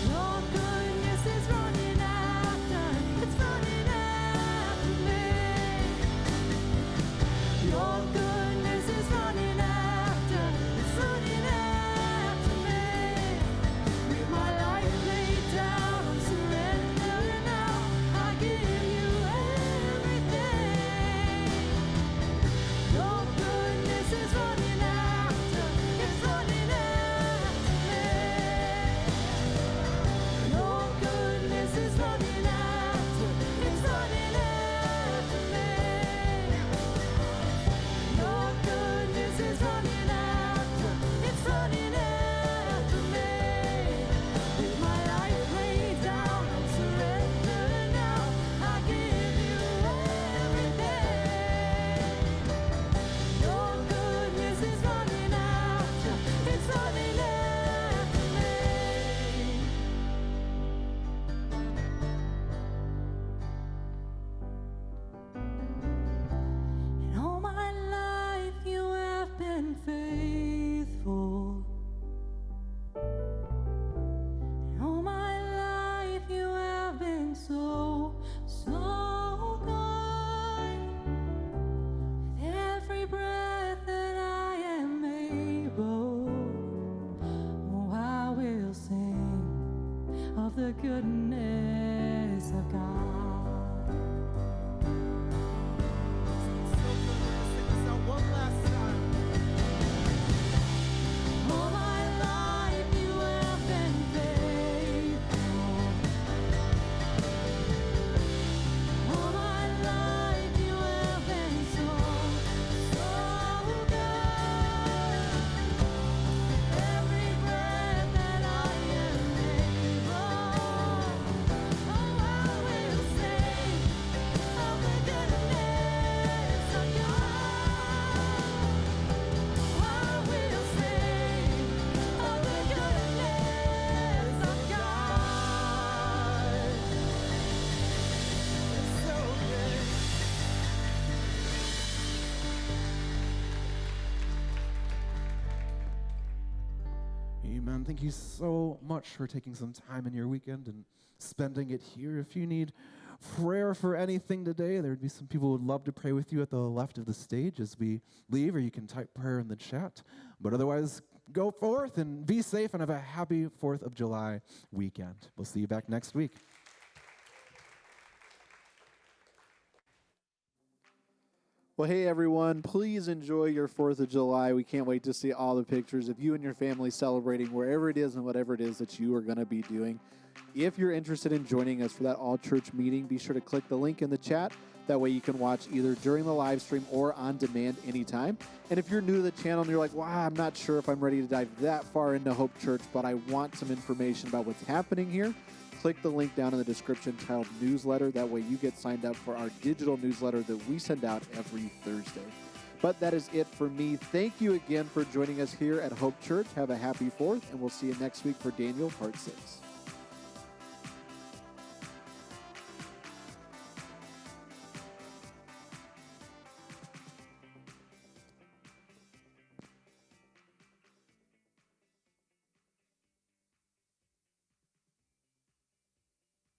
Your goodness is running after, it's running after me. Your goodness is running after, it's running after me. With my life laid down, I'm surrendered now. I give you everything. Your goodness is running after, it's running after me. Your goodness is running after, it's running after me. Your goodness is running after, it's running after me. With my life laid down, I'm surrendered now. I give you everything. Your goodness is running after, it's running after me. And all my life you have been faithful. And all my life you have been so, so good. With every breath that I am able, oh, I will sing of the goodness of God. One last time. All my life you have been faithful. All my life you have been so, so good. Every breath that I am able, oh, I will sing of the goodness of God. I will sing of the goodness of God. It's so good. Amen. Thank you so much for taking some time in your weekend and spending it here. If you need prayer for anything today, there would be some people who would love to pray with you at the left of the stage as we leave, or you can type prayer in the chat. But otherwise, go forth and be safe and have a happy 4th of July weekend. We'll see you back next week. Well, hey, everyone, please enjoy your 4th of July. We can't wait to see all the pictures of you and your family celebrating wherever it is and whatever it is that you are going to be doing. If you're interested in joining us for that all-church meeting, be sure to click the link in the chat. That way you can watch either during the live stream or on demand anytime. And if you're new to the channel and you're like, wow, I'm not sure if I'm ready to dive that far into Hope Church, but I want some information about what's happening here, click the link down in the description titled Newsletter. That way you get signed up for our digital newsletter that we send out every Thursday. But that is it for me. Thank you again for joining us here at Hope Church. Have a happy 4th, and we'll see you next week for Daniel Part 6.